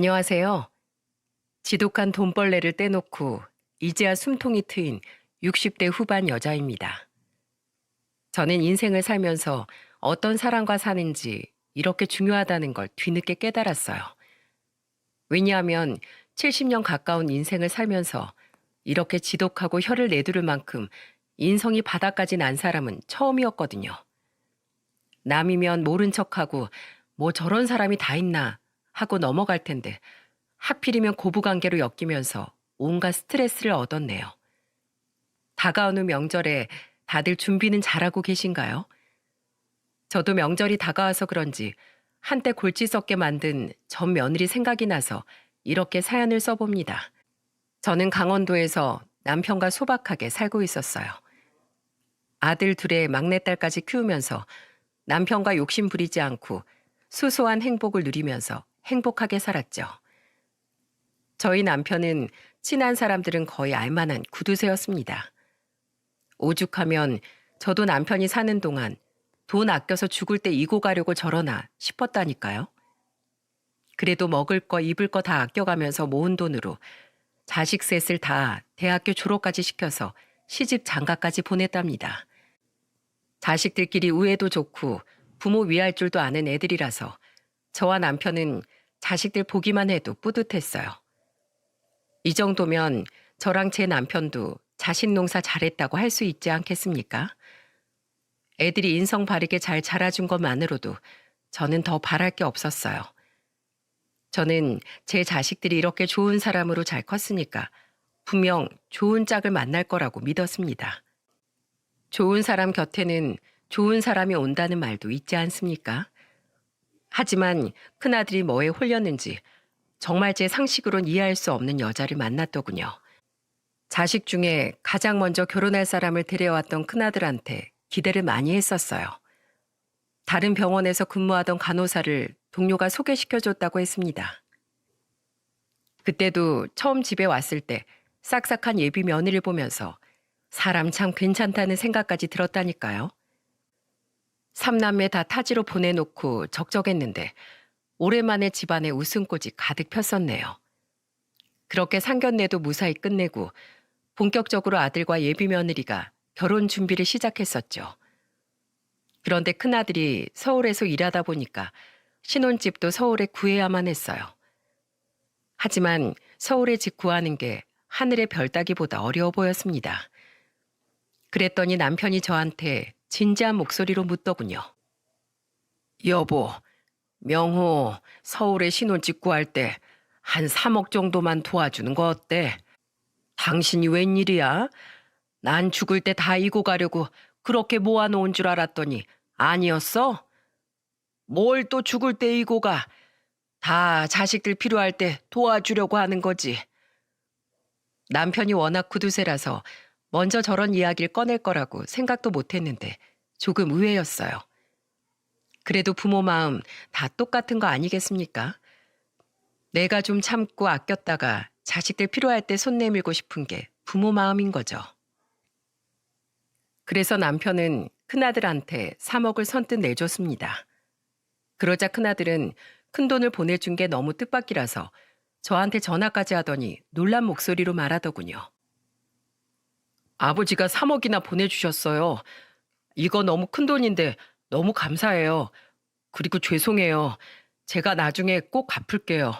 안녕하세요. 지독한 돈벌레를 떼놓고 이제야 숨통이 트인 60대 후반 여자입니다. 저는 인생을 살면서 어떤 사람과 사는지 이렇게 중요하다는 걸 뒤늦게 깨달았어요. 왜냐하면 70년 가까운 인생을 살면서 이렇게 지독하고 혀를 내두를 만큼 인성이 바닥까지 난 사람은 처음이었거든요. 남이면 모른 척하고 뭐 저런 사람이 다 있나 하고 넘어갈 텐데 하필이면 고부관계로 엮이면서 온갖 스트레스를 얻었네요. 다가오는 명절에 다들 준비는 잘하고 계신가요? 저도 명절이 다가와서 그런지 한때 골치 썩게 만든 전 며느리 생각이 나서 이렇게 사연을 써봅니다. 저는 강원도에서 남편과 소박하게 살고 있었어요. 아들 둘에 막내딸까지 키우면서 남편과 욕심 부리지 않고 소소한 행복을 누리면서 행복하게 살았죠. 저희 남편은 친한 사람들은 거의 알만한 구두쇠였습니다. 오죽하면 저도 남편이 사는 동안 돈 아껴서 죽을 때 이고 가려고 저러나 싶었다니까요. 그래도 먹을 거 입을 거 다 아껴가면서 모은 돈으로 자식 셋을 다 대학교 졸업까지 시켜서 시집 장가까지 보냈답니다. 자식들끼리 우애도 좋고 부모 위할 줄도 아는 애들이라서 저와 남편은 자식들 보기만 해도 뿌듯했어요. 이 정도면 저랑 제 남편도 자식 농사 잘했다고 할 수 있지 않겠습니까? 애들이 인성 바르게 잘 자라준 것만으로도 저는 더 바랄 게 없었어요. 저는 제 자식들이 이렇게 좋은 사람으로 잘 컸으니까 분명 좋은 짝을 만날 거라고 믿었습니다. 좋은 사람 곁에는 좋은 사람이 온다는 말도 있지 않습니까? 하지만 큰아들이 뭐에 홀렸는지 정말 제 상식으론 이해할 수 없는 여자를 만났더군요. 자식 중에 가장 먼저 결혼할 사람을 데려왔던 큰아들한테 기대를 많이 했었어요. 다른 병원에서 근무하던 간호사를 동료가 소개시켜줬다고 했습니다. 그때도 처음 집에 왔을 때 싹싹한 예비 며느리를 보면서 사람 참 괜찮다는 생각까지 들었다니까요. 삼남매 다 타지로 보내놓고 적적했는데 오랜만에 집안에 웃음꽃이 가득 폈었네요. 그렇게 상견례도 무사히 끝내고 본격적으로 아들과 예비 며느리가 결혼 준비를 시작했었죠. 그런데 큰아들이 서울에서 일하다 보니까 신혼집도 서울에 구해야만 했어요. 하지만 서울에 집 구하는 게 하늘의 별 따기보다 어려워 보였습니다. 그랬더니 남편이 저한테 진지한 목소리로 묻더군요. 여보, 명호 서울에 신혼집 구할 때 한 3억 정도만 도와주는 거 어때? 당신이 웬일이야? 난 죽을 때 다 이고 가려고 그렇게 모아놓은 줄 알았더니 아니었어? 뭘 또 죽을 때 이고 가? 다 자식들 필요할 때 도와주려고 하는 거지. 남편이 워낙 구두쇠라서 먼저 저런 이야기를 꺼낼 거라고 생각도 못했는데 조금 의외였어요. 그래도 부모 마음 다 똑같은 거 아니겠습니까? 내가 좀 참고 아꼈다가 자식들 필요할 때 손 내밀고 싶은 게 부모 마음인 거죠. 그래서 남편은 큰아들한테 3억을 선뜻 내줬습니다. 그러자 큰아들은 큰돈을 보내준 게 너무 뜻밖이라서 저한테 전화까지 하더니 놀란 목소리로 말하더군요. 아버지가 3억이나 보내주셨어요. 이거 너무 큰 돈인데 너무 감사해요. 그리고 죄송해요. 제가 나중에 꼭 갚을게요.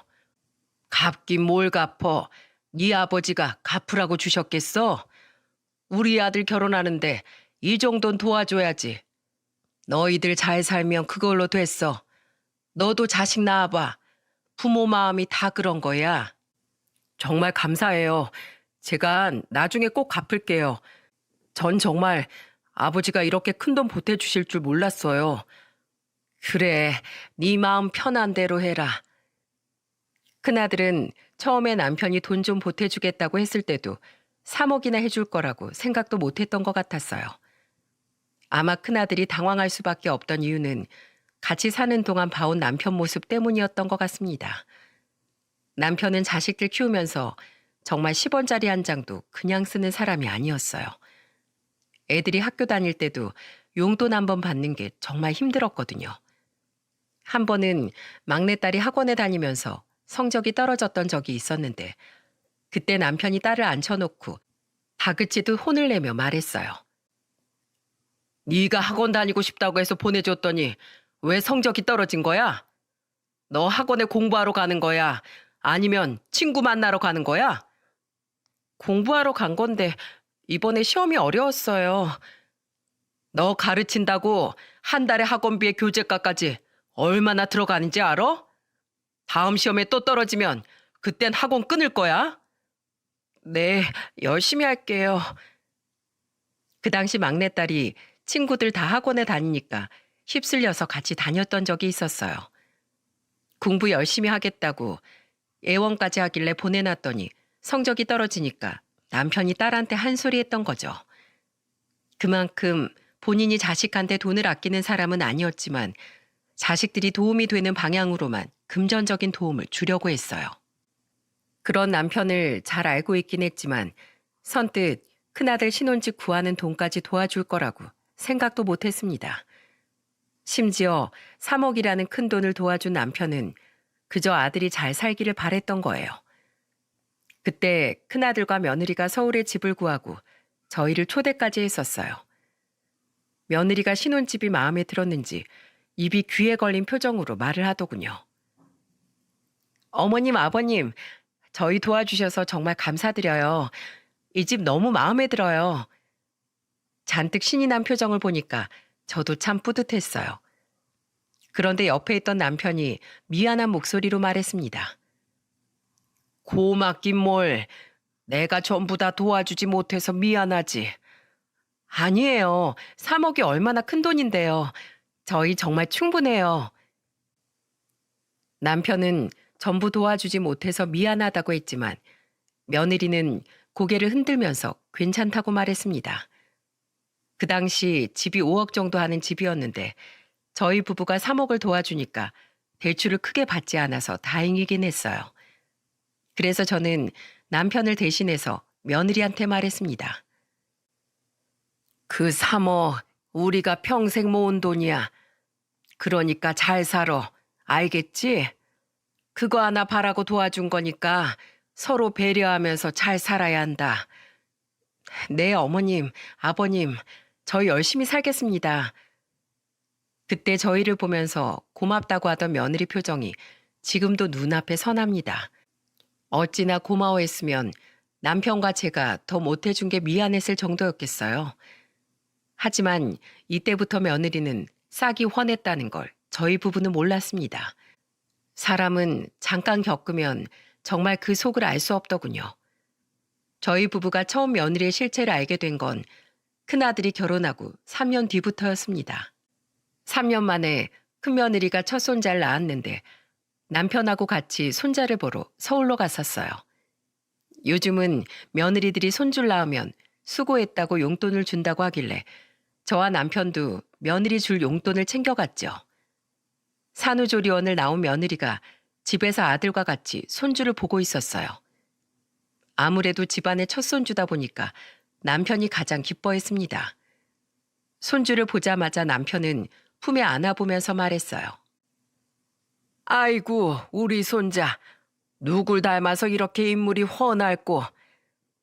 갚긴 뭘 갚어. 네 아버지가 갚으라고 주셨겠어? 우리 아들 결혼하는데 이 정도는 도와줘야지. 너희들 잘 살면 그걸로 됐어. 너도 자식 낳아봐. 부모 마음이 다 그런 거야. 정말 감사해요. 제가 나중에 꼭 갚을게요. 전 정말 아버지가 이렇게 큰돈 보태주실 줄 몰랐어요. 그래, 네 마음 편한 대로 해라. 큰아들은 처음에 남편이 돈 좀 보태주겠다고 했을 때도 3억이나 해줄 거라고 생각도 못했던 것 같았어요. 아마 큰아들이 당황할 수밖에 없던 이유는 같이 사는 동안 봐온 남편 모습 때문이었던 것 같습니다. 남편은 자식들 키우면서 정말 10원짜리 한 장도 그냥 쓰는 사람이 아니었어요. 애들이 학교 다닐 때도 용돈 한 번 받는 게 정말 힘들었거든요. 한 번은 막내딸이 학원에 다니면서 성적이 떨어졌던 적이 있었는데 그때 남편이 딸을 앉혀놓고 다그치듯 혼을 내며 말했어요. 네가 학원 다니고 싶다고 해서 보내줬더니 왜 성적이 떨어진 거야? 너 학원에 공부하러 가는 거야? 아니면 친구 만나러 가는 거야? 공부하러 간 건데 이번에 시험이 어려웠어요. 너 가르친다고 한 달에 학원비에 교재가까지 얼마나 들어가는지 알아? 다음 시험에 또 떨어지면 그땐 학원 끊을 거야? 네, 열심히 할게요. 그 당시 막내딸이 친구들 다 학원에 다니니까 휩쓸려서 같이 다녔던 적이 있었어요. 공부 열심히 하겠다고 애원까지 하길래 보내놨더니 성적이 떨어지니까 남편이 딸한테 한 소리 했던 거죠. 그만큼 본인이 자식한테 돈을 아끼는 사람은 아니었지만 자식들이 도움이 되는 방향으로만 금전적인 도움을 주려고 했어요. 그런 남편을 잘 알고 있긴 했지만 선뜻 큰아들 신혼집 구하는 돈까지 도와줄 거라고 생각도 못 했습니다. 심지어 3억이라는 큰 돈을 도와준 남편은 그저 아들이 잘 살기를 바랬던 거예요. 그때 큰아들과 며느리가 서울에 집을 구하고 저희를 초대까지 했었어요. 며느리가 신혼집이 마음에 들었는지 입이 귀에 걸린 표정으로 말을 하더군요. 어머님, 아버님, 저희 도와주셔서 정말 감사드려요. 이 집 너무 마음에 들어요. 잔뜩 신이 난 표정을 보니까 저도 참 뿌듯했어요. 그런데 옆에 있던 남편이 미안한 목소리로 말했습니다. 고맙긴 뭘. 내가 전부 다 도와주지 못해서 미안하지. 아니에요. 3억이 얼마나 큰 돈인데요. 저희 정말 충분해요. 남편은 전부 도와주지 못해서 미안하다고 했지만 며느리는 고개를 흔들면서 괜찮다고 말했습니다. 그 당시 집이 5억 정도 하는 집이었는데 저희 부부가 3억을 도와주니까 대출을 크게 받지 않아서 다행이긴 했어요. 그래서 저는 남편을 대신해서 며느리한테 말했습니다. 그 3억 우리가 평생 모은 돈이야. 그러니까 잘 살아. 알겠지? 그거 하나 바라고 도와준 거니까 서로 배려하면서 잘 살아야 한다. 네, 어머님, 아버님, 저희 열심히 살겠습니다. 그때 저희를 보면서 고맙다고 하던 며느리 표정이 지금도 눈앞에 선합니다. 어찌나 고마워했으면 남편과 제가 더 못해준 게 미안했을 정도였겠어요. 하지만 이때부터 며느리는 싹이 훤했다는 걸 저희 부부는 몰랐습니다. 사람은 잠깐 겪으면 정말 그 속을 알 수 없더군요. 저희 부부가 처음 며느리의 실체를 알게 된 건 큰아들이 결혼하고 3년 뒤부터였습니다. 3년 만에 큰며느리가 첫 손자를 낳았는데 남편하고 같이 손자를 보러 서울로 갔었어요. 요즘은 며느리들이 손주를 낳으면 수고했다고 용돈을 준다고 하길래 저와 남편도 며느리 줄 용돈을 챙겨갔죠. 산후조리원을 나온 며느리가 집에서 아들과 같이 손주를 보고 있었어요. 아무래도 집안의 첫 손주다 보니까 남편이 가장 기뻐했습니다. 손주를 보자마자 남편은 품에 안아보면서 말했어요. 아이고, 우리 손자. 누굴 닮아서 이렇게 인물이 훤할꼬.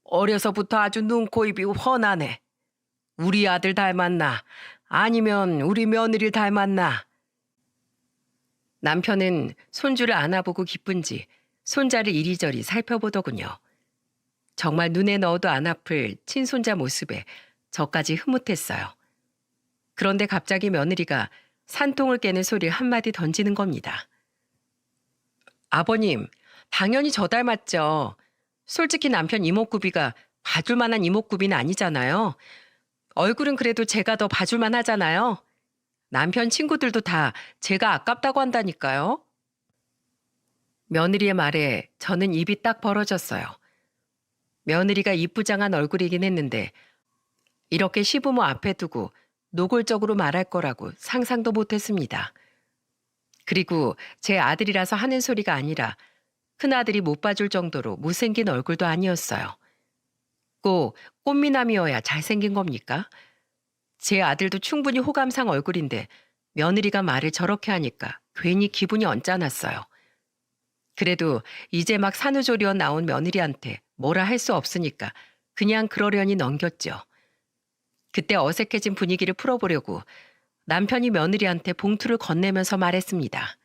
어려서부터 아주 눈, 코, 입이 훤하네. 우리 아들 닮았나? 아니면 우리 며느리를 닮았나? 남편은 손주를 안아보고 기쁜지 손자를 이리저리 살펴보더군요. 정말 눈에 넣어도 안 아플 친손자 모습에 저까지 흐뭇했어요. 그런데 갑자기 며느리가 산통을 깨는 소리를 한마디 던지는 겁니다. 아버님, 당연히 저 닮았죠. 솔직히 남편 이목구비가 봐줄 만한 이목구비는 아니잖아요. 얼굴은 그래도 제가 더 봐줄만 하잖아요. 남편 친구들도 다 제가 아깝다고 한다니까요. 며느리의 말에 저는 입이 딱 벌어졌어요. 며느리가 이쁘장한 얼굴이긴 했는데 이렇게 시부모 앞에 두고 노골적으로 말할 거라고 상상도 못했습니다. 그리고 제 아들이라서 하는 소리가 아니라 큰아들이 못 봐줄 정도로 못생긴 얼굴도 아니었어요. 꼭 꽃미남이어야 잘생긴 겁니까? 제 아들도 충분히 호감상 얼굴인데 며느리가 말을 저렇게 하니까 괜히 기분이 언짢았어요. 그래도 이제 막 산후조리원 나온 며느리한테 뭐라 할 수 없으니까 그냥 그러려니 넘겼죠. 그때 어색해진 분위기를 풀어보려고 남편이 며느리한테 봉투를 건네면서 말했습니다.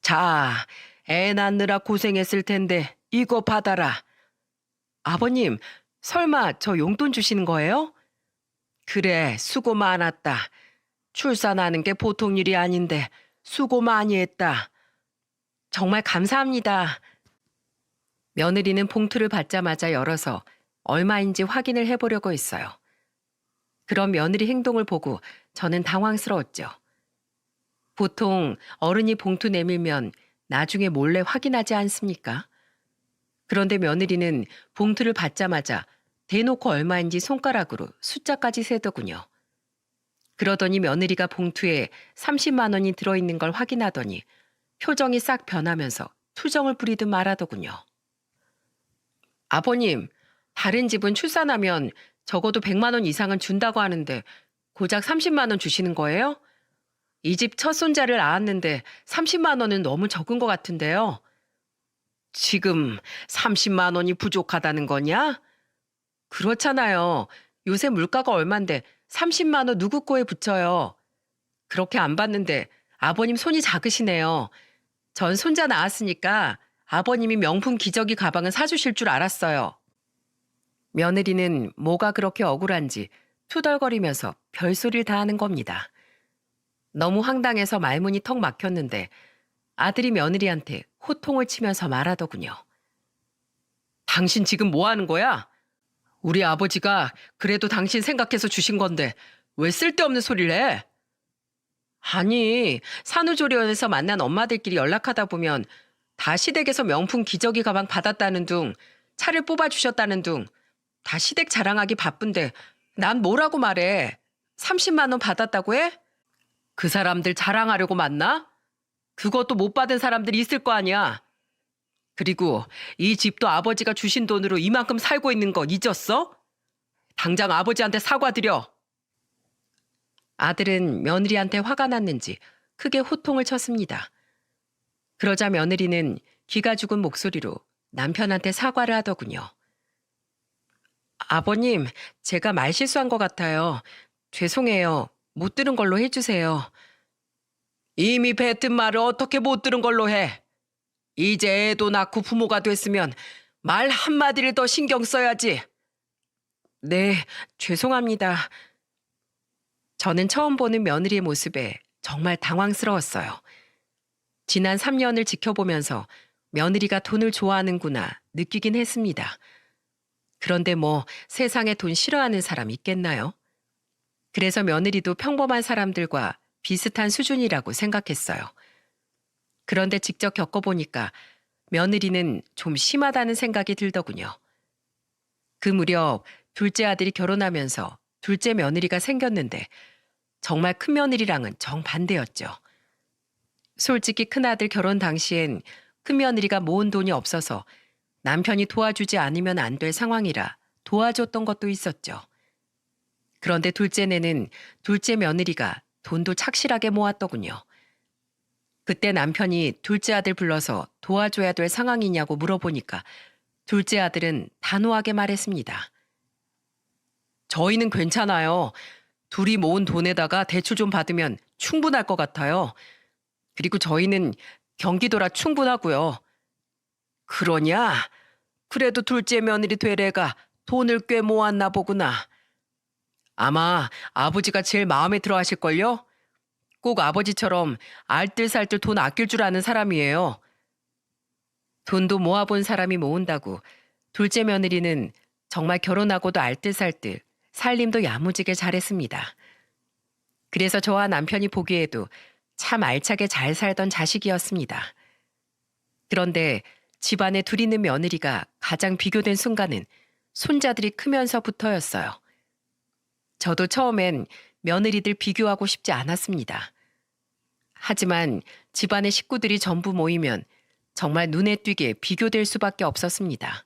자, 애 낳느라 고생했을 텐데 이거 받아라. 아버님, 설마 저 용돈 주시는 거예요? 그래, 수고 많았다. 출산하는 게 보통 일이 아닌데 수고 많이 했다. 정말 감사합니다. 며느리는 봉투를 받자마자 열어서 얼마인지 확인을 해보려고 했어요. 그런 며느리 행동을 보고 저는 당황스러웠죠. 보통 어른이 봉투 내밀면 나중에 몰래 확인하지 않습니까? 그런데 며느리는 봉투를 받자마자 대놓고 얼마인지 손가락으로 숫자까지 세더군요. 그러더니 며느리가 봉투에 30만 원이 들어있는 걸 확인하더니 표정이 싹 변하면서 투정을 부리듯 말하더군요. 아버님, 다른 집은 출산하면 적어도 100만 원 이상은 준다고 하는데 고작 30만 원 주시는 거예요? 이 집 첫 손자를 낳았는데 30만 원은 너무 적은 것 같은데요. 지금 30만 원이 부족하다는 거냐? 그렇잖아요. 요새 물가가 얼만데 30만 원 누구 거에 붙여요. 그렇게 안 받는데 아버님 손이 작으시네요. 전 손자 낳았으니까 아버님이 명품 기저귀 가방은 사주실 줄 알았어요. 며느리는 뭐가 그렇게 억울한지 투덜거리면서 별소리를 다 하는 겁니다. 너무 황당해서 말문이 턱 막혔는데 아들이 며느리한테 호통을 치면서 말하더군요. 당신 지금 뭐 하는 거야? 우리 아버지가 그래도 당신 생각해서 주신 건데 왜 쓸데없는 소리를 해? 아니, 산후조리원에서 만난 엄마들끼리 연락하다 보면 다 시댁에서 명품 기저귀 가방 받았다는 둥, 차를 뽑아주셨다는 둥, 다 시댁 자랑하기 바쁜데 난 뭐라고 말해? 30만 원 받았다고 해? 그 사람들 자랑하려고 만나? 그것도 못 받은 사람들이 있을 거 아니야. 그리고 이 집도 아버지가 주신 돈으로 이만큼 살고 있는 거 잊었어? 당장 아버지한테 사과드려. 아들은 며느리한테 화가 났는지 크게 호통을 쳤습니다. 그러자 며느리는 기가 죽은 목소리로 남편한테 사과를 하더군요. 아버님, 제가 말실수한 것 같아요. 죄송해요. 못 들은 걸로 해주세요. 이미 뱉은 말을 어떻게 못 들은 걸로 해? 이제 애도 낳고 부모가 됐으면 말 한마디를 더 신경 써야지. 네, 죄송합니다. 저는 처음 보는 며느리의 모습에 정말 당황스러웠어요. 지난 3년을 지켜보면서 며느리가 돈을 좋아하는구나 느끼긴 했습니다. 그런데 뭐 세상에 돈 싫어하는 사람 있겠나요? 그래서 며느리도 평범한 사람들과 비슷한 수준이라고 생각했어요. 그런데 직접 겪어보니까 며느리는 좀 심하다는 생각이 들더군요. 그 무렵 둘째 아들이 결혼하면서 둘째 며느리가 생겼는데 정말 큰 며느리랑은 정반대였죠. 솔직히 큰아들 결혼 당시엔 큰며느리가 모은 돈이 없어서 남편이 도와주지 않으면 안 될 상황이라 도와줬던 것도 있었죠. 그런데 둘째네는 둘째 며느리가 돈도 착실하게 모았더군요. 그때 남편이 둘째 아들 불러서 도와줘야 될 상황이냐고 물어보니까 둘째 아들은 단호하게 말했습니다. 저희는 괜찮아요. 둘이 모은 돈에다가 대출 좀 받으면 충분할 것 같아요. 그리고 저희는 경기도라 충분하고요. 그러냐? 그래도 둘째 며느리 될 애가 돈을 꽤 모았나 보구나. 아마 아버지가 제일 마음에 들어 하실걸요? 꼭 아버지처럼 알뜰살뜰 돈 아낄 줄 아는 사람이에요. 돈도 모아본 사람이 모은다고 둘째 며느리는 정말 결혼하고도 알뜰살뜰, 살림도 야무지게 잘했습니다. 그래서 저와 남편이 보기에도 참 알차게 잘 살던 자식이었습니다. 그런데 집안에 둘 있는 며느리가 가장 비교된 순간은 손자들이 크면서부터였어요. 저도 처음엔 며느리들 비교하고 싶지 않았습니다. 하지만 집안의 식구들이 전부 모이면 정말 눈에 띄게 비교될 수밖에 없었습니다.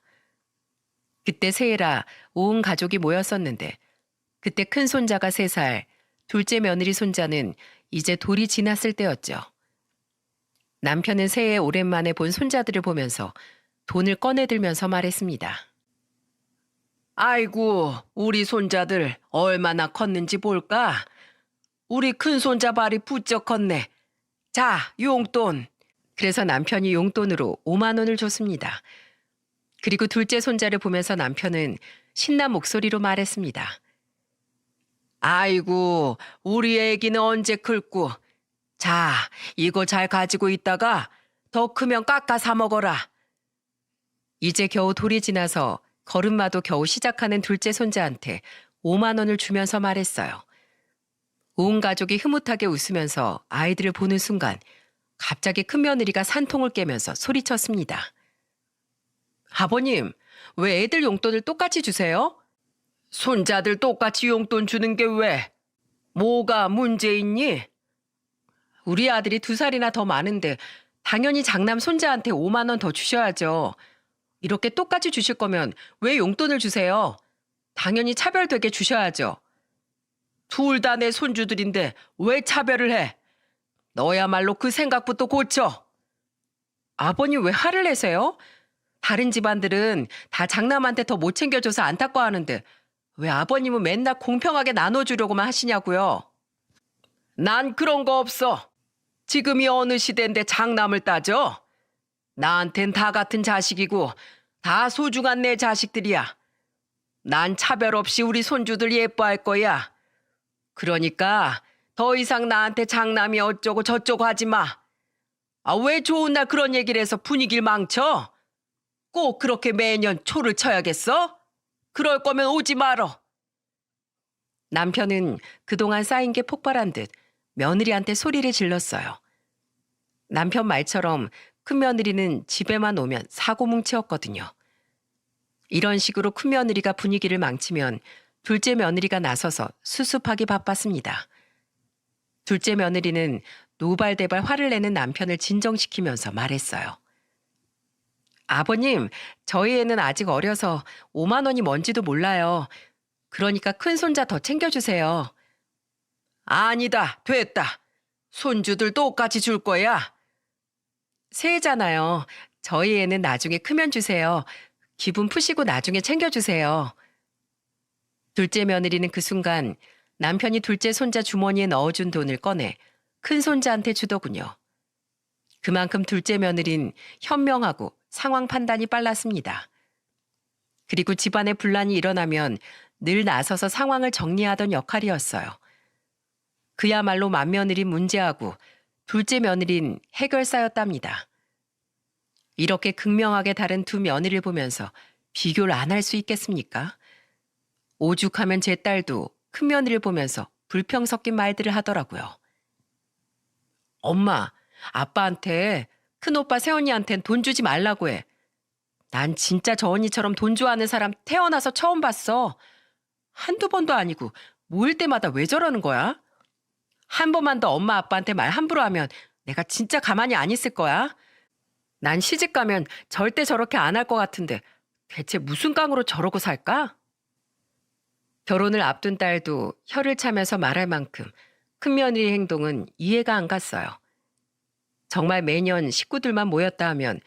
그때 새해라 온 가족이 모였었는데 그때 큰 손자가 3살, 둘째 며느리 손자는 이제 돌이 지났을 때였죠. 남편은 새해 오랜만에 본 손자들을 보면서 돈을 꺼내들면서 말했습니다. 아이고, 우리 손자들 얼마나 컸는지 볼까? 우리 큰 손자 발이 부쩍 컸네. 자, 용돈. 그래서 남편이 용돈으로 5만 원을 줬습니다. 그리고 둘째 손자를 보면서 남편은 신난 목소리로 말했습니다. 아이고, 우리 애기는 언제 클고. 자, 이거 잘 가지고 있다가 더 크면 깎아 사 먹어라. 이제 겨우 돌이 지나서 걸음마도 겨우 시작하는 둘째 손자한테 5만 원을 주면서 말했어요. 온 가족이 흐뭇하게 웃으면서 아이들을 보는 순간 갑자기 큰며느리가 산통을 깨면서 소리쳤습니다. 아버님, 왜 애들 용돈을 똑같이 주세요? 손자들 똑같이 용돈 주는 게 왜? 뭐가 문제 있니? 우리 아들이 2살이나 더 많은데 당연히 장남 손자한테 5만 원 더 주셔야죠. 이렇게 똑같이 주실 거면 왜 용돈을 주세요? 당연히 차별되게 주셔야죠. 둘 다 내 손주들인데 왜 차별을 해? 너야말로 그 생각부터 고쳐. 아버님 왜 화를 내세요? 다른 집안들은 다 장남한테 더 못 챙겨줘서 안타까워하는데 왜 아버님은 맨날 공평하게 나눠주려고만 하시냐고요? 난 그런 거 없어. 지금이 어느 시대인데 장남을 따져? 나한텐 다 같은 자식이고 다 소중한 내 자식들이야. 난 차별 없이 우리 손주들 예뻐할 거야. 그러니까 더 이상 나한테 장남이 어쩌고 저쩌고 하지 마. 아, 왜 좋은 날 그런 얘기를 해서 분위기를 망쳐? 꼭 그렇게 매년 초를 쳐야겠어? 그럴 거면 오지 말어. 남편은 그동안 쌓인 게 폭발한 듯 며느리한테 소리를 질렀어요. 남편 말처럼 큰며느리는 집에만 오면 사고뭉치였거든요. 이런 식으로 큰며느리가 분위기를 망치면 둘째 며느리가 나서서 수습하기 바빴습니다. 둘째 며느리는 노발대발 화를 내는 남편을 진정시키면서 말했어요. 아버님, 저희 애는 아직 어려서 5만 원이 뭔지도 몰라요. 그러니까 큰 손자 더 챙겨주세요. 아니다, 됐다. 손주들 똑같이 줄 거야. 새해잖아요. 저희 애는 나중에 크면 주세요. 기분 푸시고 나중에 챙겨주세요. 둘째 며느리는 그 순간 남편이 둘째 손자 주머니에 넣어준 돈을 꺼내 큰 손자한테 주더군요. 그만큼 둘째 며느린 현명하고 상황 판단이 빨랐습니다. 그리고 집안에 분란이 일어나면 늘 나서서 상황을 정리하던 역할이었어요. 그야말로 맏며느린 문제하고 둘째 며느린 해결사였답니다. 이렇게 극명하게 다른 두 며느리를 보면서 비교를 안 할 수 있겠습니까? 오죽하면 제 딸도 큰 며느리를 보면서 불평 섞인 말들을 하더라고요. 엄마, 아빠한테 큰오빠 새언니한텐 돈 주지 말라고 해. 난 진짜 저 언니처럼 돈 좋아하는 사람 태어나서 처음 봤어. 한두 번도 아니고 모일 때마다 왜 저러는 거야? 한 번만 더 엄마 아빠한테 말 함부로 하면 내가 진짜 가만히 안 있을 거야. 난 시집 가면 절대 저렇게 안 할 것 같은데 대체 무슨 깡으로 저러고 살까? 결혼을 앞둔 딸도 혀를 차면서 말할 만큼 큰며느리 행동은 이해가 안 갔어요. 정말 매년 식구들만 모였다 하면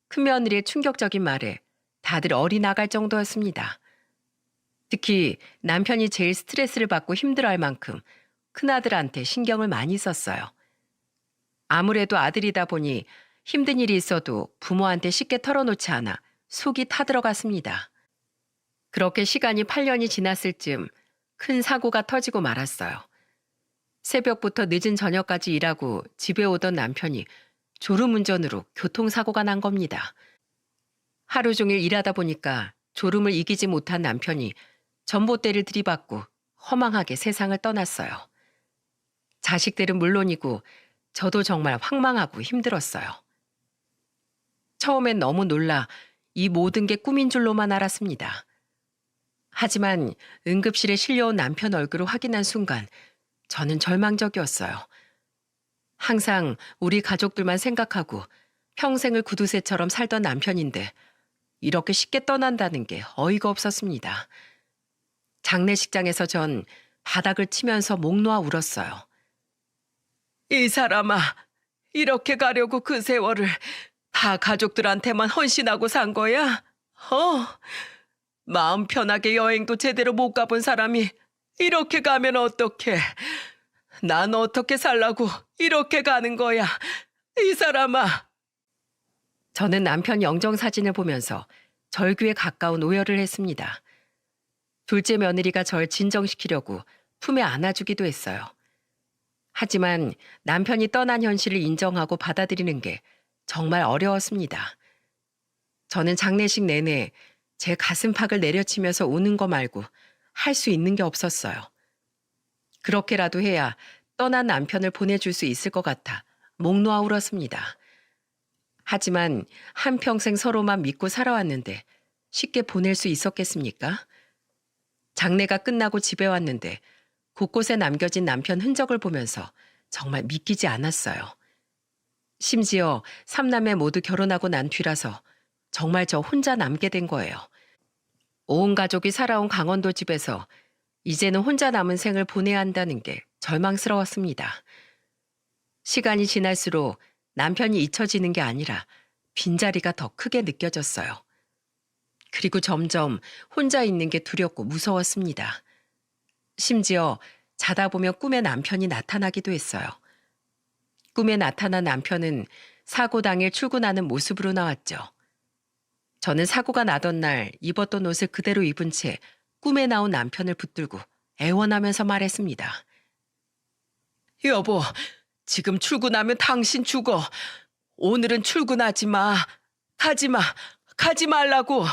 큰며느리의 충격적인 말에 다들 어리 나갈 정도였습니다. 특히 남편이 제일 스트레스를 받고 힘들어할 만큼 큰아들한테 신경을 많이 썼어요. 아무래도 아들이다 보니 힘든 일이 있어도 부모한테 쉽게 털어놓지 않아 속이 타들어갔습니다. 그렇게 시간이 8년이 지났을 즈음 큰 사고가 터지고 말았어요. 새벽부터 늦은 저녁까지 일하고 집에 오던 남편이 졸음운전으로 교통사고가 난 겁니다. 하루 종일 일하다 보니까 졸음을 이기지 못한 남편이 전봇대를 들이받고 허망하게 세상을 떠났어요. 자식들은 물론이고 저도 정말 황망하고 힘들었어요. 처음엔 너무 놀라 이 모든 게 꿈인 줄로만 알았습니다. 하지만 응급실에 실려온 남편 얼굴을 확인한 순간 저는 절망적이었어요. 항상 우리 가족들만 생각하고 평생을 구두쇠처럼 살던 남편인데 이렇게 쉽게 떠난다는 게 어이가 없었습니다. 장례식장에서 전 바닥을 치면서 목 놓아 울었어요. 이 사람아, 이렇게 가려고 그 세월을 다 가족들한테만 헌신하고 산 거야? 마음 편하게 여행도 제대로 못 가본 사람이 이렇게 가면 어떡해? 난 어떻게 살라고 이렇게 가는 거야? 이 사람아. 저는 남편 영정 사진을 보면서 절규에 가까운 오열을 했습니다. 둘째 며느리가 절 진정시키려고 품에 안아주기도 했어요. 하지만 남편이 떠난 현실을 인정하고 받아들이는 게 정말 어려웠습니다. 저는 장례식 내내 제 가슴팍을 내려치면서 우는 거 말고 할 수 있는 게 없었어요. 그렇게라도 해야 떠난 남편을 보내줄 수 있을 것 같아 목 놓아 울었습니다. 하지만 한평생 서로만 믿고 살아왔는데 쉽게 보낼 수 있었겠습니까? 장례가 끝나고 집에 왔는데 곳곳에 남겨진 남편 흔적을 보면서 정말 믿기지 않았어요. 심지어 삼남매 모두 결혼하고 난 뒤라서 정말 저 혼자 남게 된 거예요. 온 가족이 살아온 강원도 집에서 이제는 혼자 남은 생을 보내야 한다는 게 절망스러웠습니다. 시간이 지날수록 남편이 잊혀지는 게 아니라 빈자리가 더 크게 느껴졌어요. 그리고 점점 혼자 있는 게 두렵고 무서웠습니다. 심지어 자다 보면 꿈에 남편이 나타나기도 했어요. 꿈에 나타난 남편은 사고 당일 출근하는 모습으로 나왔죠. 저는 사고가 나던 날 입었던 옷을 그대로 입은 채 꿈에 나온 남편을 붙들고 애원하면서 말했습니다. 여보, 지금 출근하면 당신 죽어. 오늘은 출근하지 마. 가지 마. 가지 말라고.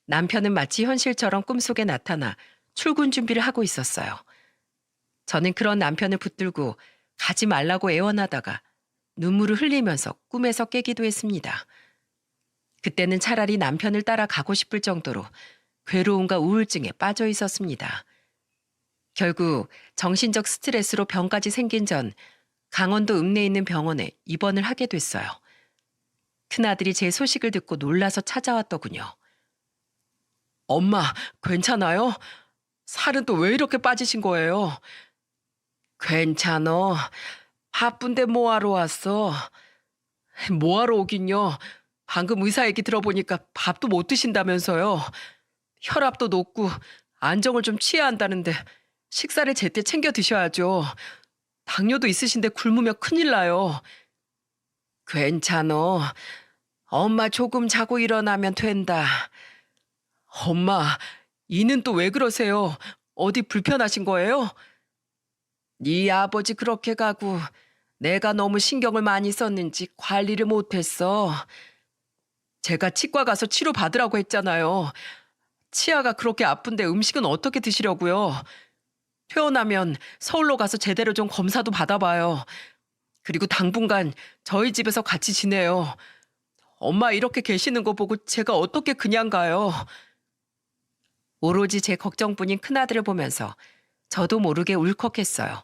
남편은 마치 현실처럼 꿈속에 나타나 출근 준비를 하고 있었어요. 저는 그런 남편을 붙들고 가지 말라고 애원하다가 눈물을 흘리면서 꿈에서 깨기도 했습니다. 그때는 차라리 남편을 따라 가고 싶을 정도로 괴로움과 우울증에 빠져 있었습니다. 결국 정신적 스트레스로 병까지 생긴 전 강원도 읍내에 있는 병원에 입원을 하게 됐어요. 큰아들이 제 소식을 듣고 놀라서 찾아왔더군요. 엄마, 괜찮아요? 살은 또 왜 이렇게 빠지신 거예요? 괜찮어. 바쁜데 뭐하러 왔어? 뭐하러 오긴요. 방금 의사 얘기 들어보니까 밥도 못 드신다면서요. 혈압도 높고 안정을 좀 취해야 한다는데 식사를 제때 챙겨 드셔야죠. 당뇨도 있으신데 굶으면 큰일 나요. 괜찮어. 엄마 조금 자고 일어나면 된다. 엄마, 이는 또 왜 그러세요? 어디 불편하신 거예요? 네 아버지 그렇게 가고 내가 너무 신경을 많이 썼는지 관리를 못했어. 제가 치과 가서 치료 받으라고 했잖아요. 치아가 그렇게 아픈데 음식은 어떻게 드시려고요? 퇴원하면 서울로 가서 제대로 좀 검사도 받아봐요. 그리고 당분간 저희 집에서 같이 지내요. 엄마 이렇게 계시는 거 보고 제가 어떻게 그냥 가요? 오로지 제 걱정뿐인 큰아들을 보면서 저도 모르게 울컥했어요.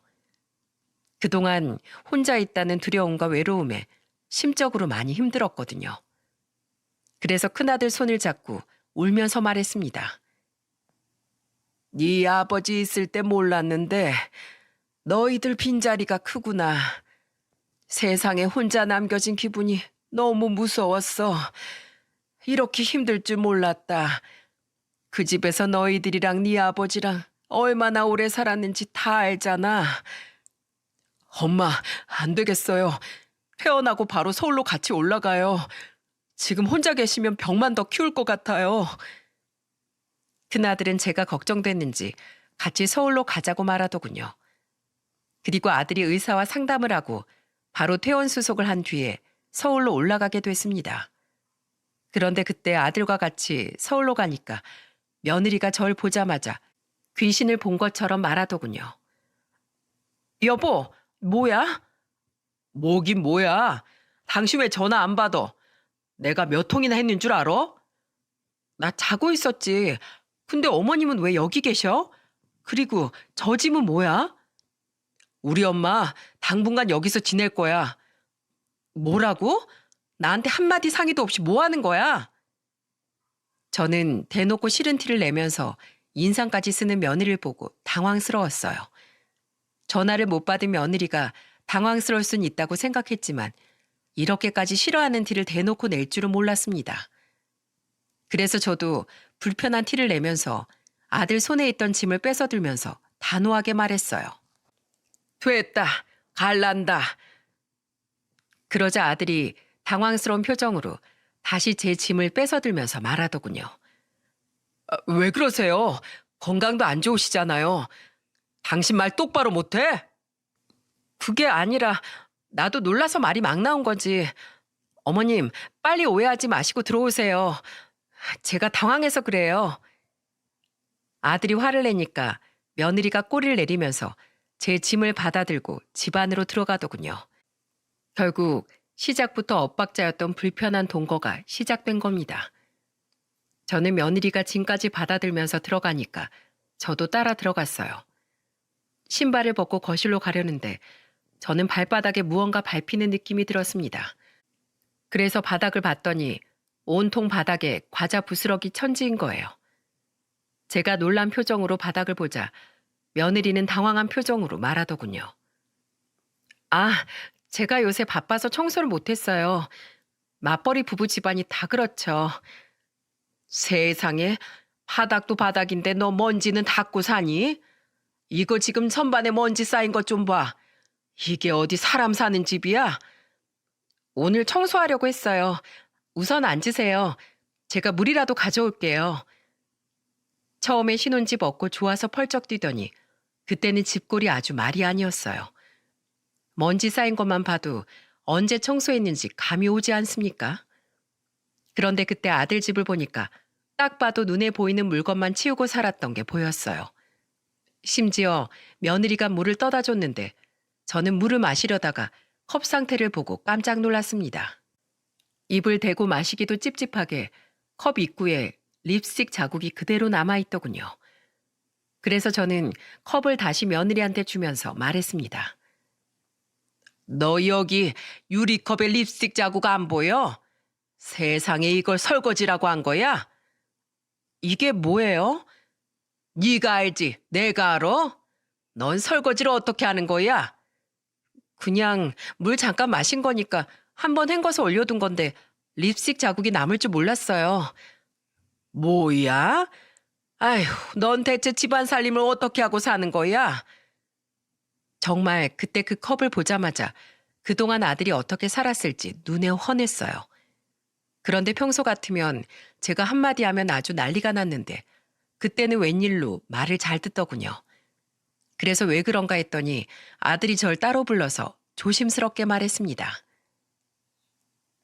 그동안 혼자 있다는 두려움과 외로움에 심적으로 많이 힘들었거든요. 그래서 큰아들 손을 잡고 울면서 말했습니다. 네 아버지 있을 때 몰랐는데 너희들 빈자리가 크구나. 세상에 혼자 남겨진 기분이 너무 무서웠어. 이렇게 힘들 줄 몰랐다. 그 집에서 너희들이랑 네 아버지랑 얼마나 오래 살았는지 다 알잖아. 엄마, 안 되겠어요. 퇴원하고 바로 서울로 같이 올라가요. 지금 혼자 계시면 병만 더 키울 것 같아요. 큰아들은 제가 걱정됐는지 같이 서울로 가자고 말하더군요. 그리고 아들이 의사와 상담을 하고 바로 퇴원 수속을 한 뒤에 서울로 올라가게 됐습니다. 그런데 그때 아들과 같이 서울로 가니까 며느리가 절 보자마자 귀신을 본 것처럼 말하더군요. 여보, 뭐야? 뭐긴 뭐야? 당신 왜 전화 안 받아? 내가 몇 통이나 했는 줄 알아? 나 자고 있었지. 근데 어머님은 왜 여기 계셔? 그리고 저 집은 뭐야? 우리 엄마 당분간 여기서 지낼 거야. 뭐라고? 나한테 한마디 상의도 없이 뭐 하는 거야? 저는 대놓고 싫은 티를 내면서 인상까지 쓰는 며느리를 보고 당황스러웠어요. 전화를 못 받은 며느리가 당황스러울 순 있다고 생각했지만 이렇게까지 싫어하는 티를 대놓고 낼 줄은 몰랐습니다. 그래서 저도 불편한 티를 내면서 아들 손에 있던 짐을 뺏어들면서 단호하게 말했어요. 됐다. 갈란다. 그러자 아들이 당황스러운 표정으로 다시 제 짐을 뺏어들면서 말하더군요. 왜 그러세요? 건강도 안 좋으시잖아요. 당신 말 똑바로 못해? 그게 아니라 나도 놀라서 말이 막 나온 거지. 어머님, 빨리 오해하지 마시고 들어오세요. 제가 당황해서 그래요. 아들이 화를 내니까 며느리가 꼬리를 내리면서 제 짐을 받아들고 집 안으로 들어가더군요. 결국 시작부터 엇박자였던 불편한 동거가 시작된 겁니다. 저는 며느리가 짐까지 받아들면서 들어가니까 저도 따라 들어갔어요. 신발을 벗고 거실로 가려는데 저는 발바닥에 무언가 밟히는 느낌이 들었습니다. 그래서 바닥을 봤더니 온통 바닥에 과자 부스러기 천지인 거예요. 제가 놀란 표정으로 바닥을 보자 며느리는 당황한 표정으로 말하더군요. 아, 제가 요새 바빠서 청소를 못했어요. 맞벌이 부부 집안이 다 그렇죠. 세상에, 바닥도 바닥인데 너 먼지는 닦고 사니? 이거 지금 선반에 먼지 쌓인 것 좀 봐. 이게 어디 사람 사는 집이야? 오늘 청소하려고 했어요. 우선 앉으세요. 제가 물이라도 가져올게요. 처음에 신혼집 얻고 좋아서 펄쩍 뛰더니 그때는 집골이 아주 말이 아니었어요. 먼지 쌓인 것만 봐도 언제 청소했는지 감이 오지 않습니까? 그런데 그때 아들 집을 보니까 딱 봐도 눈에 보이는 물건만 치우고 살았던 게 보였어요. 심지어 며느리가 물을 떠다 줬는데 저는 물을 마시려다가 컵 상태를 보고 깜짝 놀랐습니다. 입을 대고 마시기도 찝찝하게 컵 입구에 립스틱 자국이 그대로 남아있더군요. 그래서 저는 컵을 다시 며느리한테 주면서 말했습니다. 너 여기 유리컵에 립스틱 자국 안 보여? 세상에 이걸 설거지라고 한 거야? 이게 뭐예요? 네가 알지? 내가 알아? 넌 설거지를 어떻게 하는 거야? 그냥 물 잠깐 마신 거니까 한번 헹궈서 올려둔 건데 립스틱 자국이 남을 줄 몰랐어요. 뭐야? 아휴, 넌 대체 집안 살림을 어떻게 하고 사는 거야? 정말 그때 그 컵을 보자마자 그동안 아들이 어떻게 살았을지 눈에 훤했어요. 그런데 평소 같으면 제가 한마디 하면 아주 난리가 났는데 그때는 웬일로 말을 잘 듣더군요. 그래서 왜 그런가 했더니 아들이 절 따로 불러서 조심스럽게 말했습니다.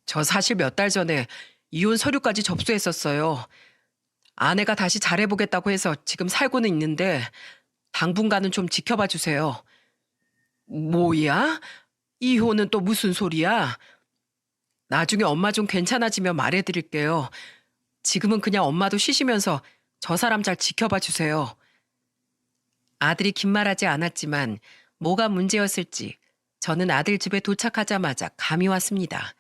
저 사실 몇 달 전에 이혼 서류까지 접수했었어요. 아내가 다시 잘해보겠다고 해서 지금 살고는 있는데 당분간은 좀 지켜봐 주세요. 뭐야? 이혼은 또 무슨 소리야? 나중에 엄마 좀 괜찮아지면 말해드릴게요. 지금은 그냥 엄마도 쉬시면서 저 사람 잘 지켜봐 주세요. 아들이 긴 말하지 않았지만 뭐가 문제였을지 저는 아들 집에 도착하자마자 감이 왔습니다.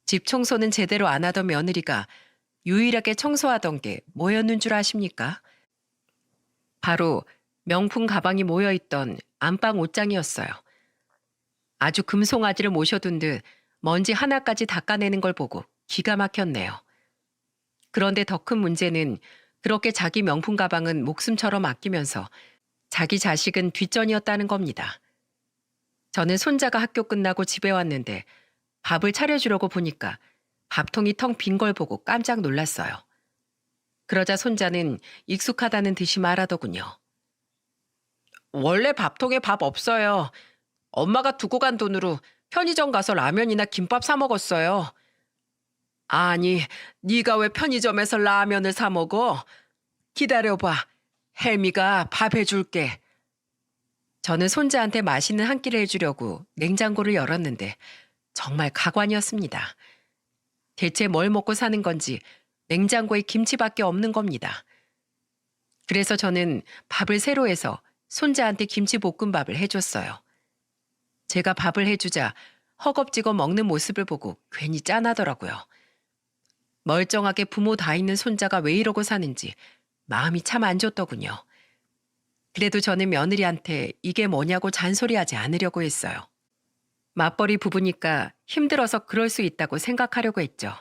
집 청소는 제대로 안 하던 며느리가 유일하게 청소하던 게 뭐였는 줄 아십니까? 바로 명품 가방이 모여있던 안방 옷장이었어요. 아주 금송아지를 모셔둔 듯 먼지 하나까지 닦아내는 걸 보고 기가 막혔네요. 그런데 더 큰 문제는 그렇게 자기 명품 가방은 목숨처럼 아끼면서 자기 자식은 뒷전이었다는 겁니다. 저는 손자가 학교 끝나고 집에 왔는데 밥을 차려주려고 보니까 밥통이 텅 빈 걸 보고 깜짝 놀랐어요. 그러자 손자는 익숙하다는 듯이 말하더군요. 원래 밥통에 밥 없어요. 엄마가 두고 간 돈으로 편의점 가서 라면이나 김밥 사 먹었어요. 아니, 네가 왜 편의점에서 라면을 사 먹어? 기다려봐. 혜미가 밥 해줄게. 저는 손자한테 맛있는 한 끼를 해주려고 냉장고를 열었는데 정말 가관이었습니다. 대체 뭘 먹고 사는 건지 냉장고에 김치밖에 없는 겁니다. 그래서 저는 밥을 새로 해서 손자한테 김치볶음밥을 해줬어요. 제가 밥을 해주자 허겁지겁 먹는 모습을 보고 괜히 짠하더라고요. 멀쩡하게 부모 다 있는 손자가 왜 이러고 사는지 마음이 참 안 좋더군요. 그래도 저는 며느리한테 이게 뭐냐고 잔소리하지 않으려고 했어요. 맞벌이 부부니까 힘들어서 그럴 수 있다고 생각하려고 했죠.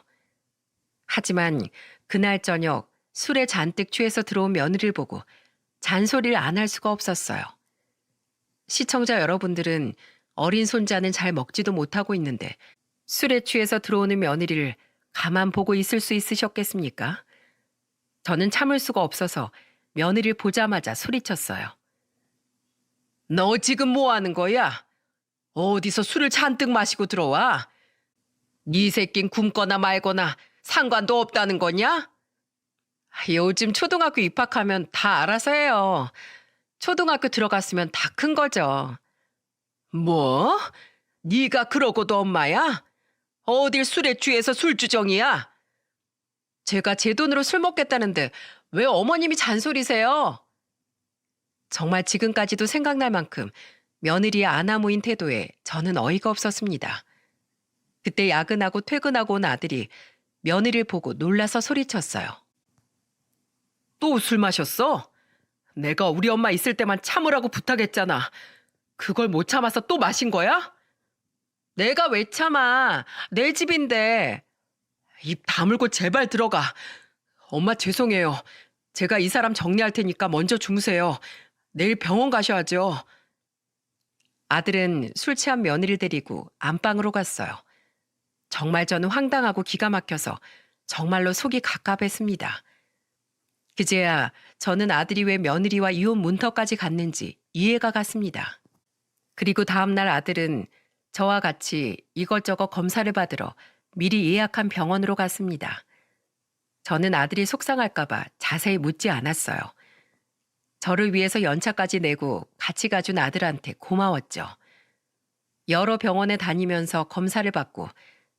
하지만 그날 저녁 술에 잔뜩 취해서 들어온 며느리를 보고 잔소리를 안 할 수가 없었어요. 시청자 여러분들은 어린 손자는 잘 먹지도 못하고 있는데 술에 취해서 들어오는 며느리를 가만 보고 있을 수 있으셨겠습니까? 저는 참을 수가 없어서 며느리를 보자마자 소리쳤어요. 너 지금 뭐 하는 거야? 어디서 술을 잔뜩 마시고 들어와? 네 새낀 굶거나 말거나 상관도 없다는 거냐? 요즘 초등학교 입학하면 다 알아서 해요. 초등학교 들어갔으면 다 큰 거죠. 뭐? 네가 그러고도 엄마야? 어딜 술에 취해서 술주정이야? 제가 제 돈으로 술 먹겠다는데 왜 어머님이 잔소리세요? 정말 지금까지도 생각날 만큼 며느리의 아나무인 태도에 저는 어이가 없었습니다. 그때 야근하고 퇴근하고 온 아들이 며느리를 보고 놀라서 소리쳤어요. 또 술 마셨어? 내가 우리 엄마 있을 때만 참으라고 부탁했잖아. 그걸 못 참아서 또 마신 거야? 내가 왜 참아? 내 집인데. 입 다물고 제발 들어가. 엄마 죄송해요. 제가 이 사람 정리할 테니까 먼저 주무세요. 내일 병원 가셔야죠. 아들은 술 취한 며느리를 데리고 안방으로 갔어요. 정말 저는 황당하고 기가 막혀서 정말로 속이 갑갑했습니다. 그제야 저는 아들이 왜 며느리와 이혼 문턱까지 갔는지 이해가 갔습니다. 그리고 다음날 아들은 저와 같이 이것저것 검사를 받으러 미리 예약한 병원으로 갔습니다. 저는 아들이 속상할까봐 자세히 묻지 않았어요. 저를 위해서 연차까지 내고 같이 가준 아들한테 고마웠죠. 여러 병원에 다니면서 검사를 받고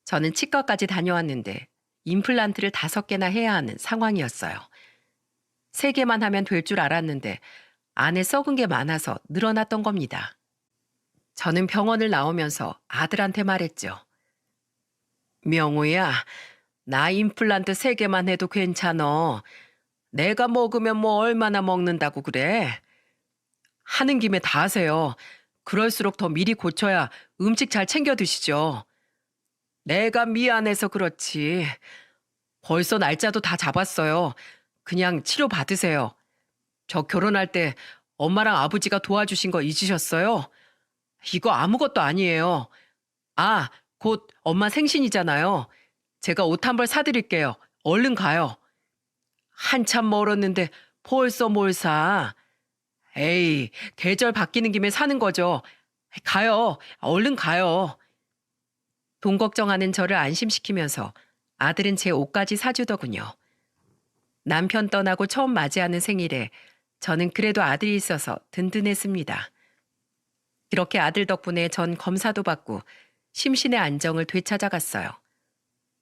저는 치과까지 다녀왔는데 임플란트를 5개나 해야 하는 상황이었어요. 3개만 하면 될 줄 알았는데 안에 썩은 게 많아서 늘어났던 겁니다. 저는 병원을 나오면서 아들한테 말했죠. 명호야, 나 임플란트 3개만 해도 괜찮어. 내가 먹으면 뭐 얼마나 먹는다고 그래? 하는 김에 다 하세요. 그럴수록 더 미리 고쳐야 음식 잘 챙겨 드시죠. 내가 미안해서 그렇지. 벌써 날짜도 다 잡았어요. 그냥 치료 받으세요. 저 결혼할 때 엄마랑 아버지가 도와주신 거 잊으셨어요? 이거 아무것도 아니에요. 아, 곧 엄마 생신이잖아요. 제가 옷 한 벌 사드릴게요. 얼른 가요. 한참 멀었는데 벌써 뭘 사? 에이, 계절 바뀌는 김에 사는 거죠. 가요. 얼른 가요. 돈 걱정하는 저를 안심시키면서 아들은 제 옷까지 사주더군요. 남편 떠나고 처음 맞이하는 생일에 저는 그래도 아들이 있어서 든든했습니다. 그렇게 아들 덕분에 전 검사도 받고 심신의 안정을 되찾아갔어요.